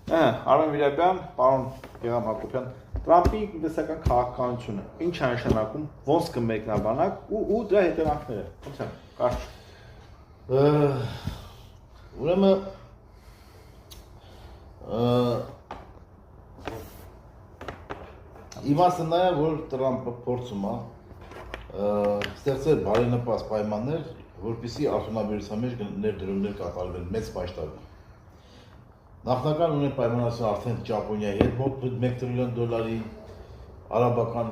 Արոն Վիրաբյան, պարոն Գեգամ Հակոբյան, Տրամպի տնտեսական քաղաքականությունը ինչ է նշանակում, ոնց կմեկնաբանակ ու դրա հետևանքները։ Ոնց է, կարճ։ Ուրեմն իմաստը նա է, որ Տրամպը փորձում է ստեղծել բարենպաստ պայմաններ, որպեսզի արդյունաբերության մեջ ներդրումներ կատարվեն մեծ մասշտաբի։ Նախնական ունեն պայմանավորություն արդեն Ճապոնիայի հետ մոտ 1 տրիլիոն դոլարի, արաբական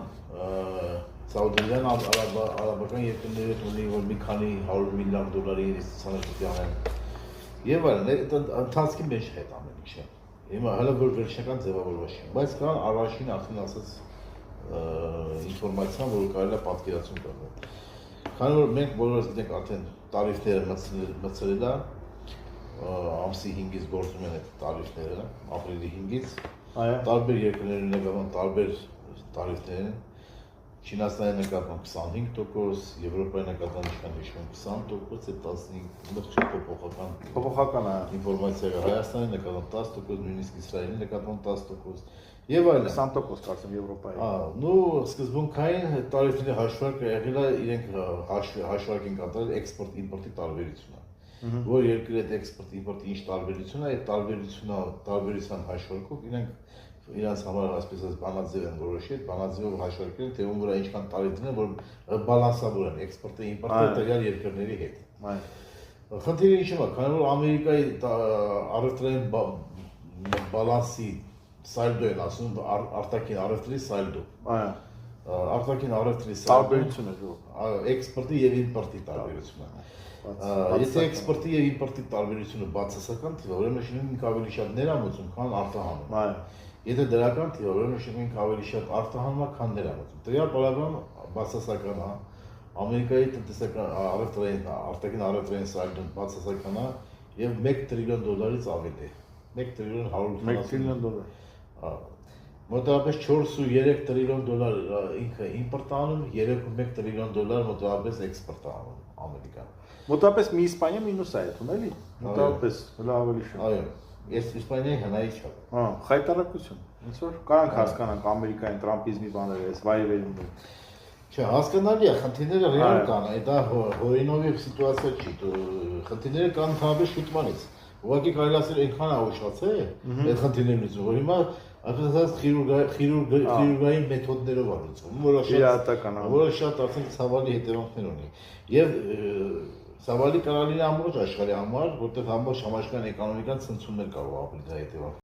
Սաուդյան արաբական երկրների հետ ունի, որ մի քանի 100 միլիարդ դոլարի ինվեստիցիաներ պետք է անեն։ Եվ այլն, ընթացքի մեջ է այդ ամեն ինչը։ Հիմա հələ որ վերջնական ձևավորված չի, բայց կան առաջին արդեն ասած ինֆորմացիան, որ կարելի է պատկերացում տալ։ Քանի որ մենք բոլորս գիտենք արդեն տարիֆները մտցրել է, ամսի 5-ից գործում են այդ տարիֆները, ապրիլի 5-ից, տարբեր երկրների նկատմամբ տարբեր տարիֆներ են, Չինաստանի նկատմամբ 25%, Եվրոպայի նկատմամբ ինչքան հիշում 20%, այդ 15 փոփոխական ինֆորմացիա է, Հայաստանի նկատմամբ 10%, նույնիսկ Իսրայելի նկատմամբ 10%, եւ այլն 20% կարծեմ Եվրոպայի։ Նու սկզբունքային տարիֆների հաշվարկը եղել է իրենք հաշվարկ են կատարել էքսպորտ-իմպորտի տարբերությունը։ Որ երկրի հետ էքսպորտ-իմպորտի ինչ տարբերություն է, այդ տարբերության հաշվարկով իրենց համար այսպես բանաձև են որոշել, բանաձևով հաշվարկել, թե ում վրա ինչքան տարիֆներ են, որ բալանսավոր են էքսպորտը իմպորտը տվյալ երկրների հետ։ Խնդիրը ինչու՞մ է, քանի որ Ամերիկայի առևտրային բալանսի սալդո են ասում, արտաքին առևտրի սալդո։ Արտաքին առևտրի տարբերությունը էքսպորտի եւ իմպորտի տարբերությունը։ Եթե էքսպորտի եւ իմպորտի տարբերությունը բացասական թվա, ուրեմն շնորհիվ ավելի շատ ներամուծում, քան արտահանում։ Եթե դրական թվա, ուրեմն շնորհիվ ավելի շատ արտահանում է, քան ներամուծում։ Տվյալ պարագայում բացասական է։ Ամերիկայի տնտեսական արտաքին առևտրային սալդոն բացասական է եւ 1 տրիլիոն դոլարից ավելի է։ 1 տրիլիոն 100 տրիլիոն դոլար։ Մոտավորապես 4.3 տրիլիոն դոլար ինքը իմպորտ անում, 3.1 տրիլիոն դոլար մոտավորապես էքսպորտ անում Ամերիկան։ Մոտավորապես մի Իսպանիա մինուս է այդում, էլի։ Մոտավորապես հələ ավելի շատ։ Այո, ես Իսպանիայի հնայի չափ։ Խայտարակություն։ Ոնց որ կարանք հասկանանք Ամերիկային Տրամպիզմի բաները, այս վայրերում։ Չէ, հասկանալի է, խնդիրները ռեալ կան, դա հորինովի սիտուացիա չի, խնդիրները կան ընդհանրապես շուտմանից։ Ուղղակի կարելի ասել այնքան է ուշացել այդ խնդիրներն լուծում, որ հիմա այսպես ասած խիրուրգային մեթոդներով է լուծվում, որը շատ արդեն ցավալի հետևանքներ ունի։ Եվ ցավալի կարալին ամբողջ աշխարհի համար, որտեղ ամբողջ համաշխարհային էկոնոմիկան ցնցումներ կարող ապրի դրա հետևանքով։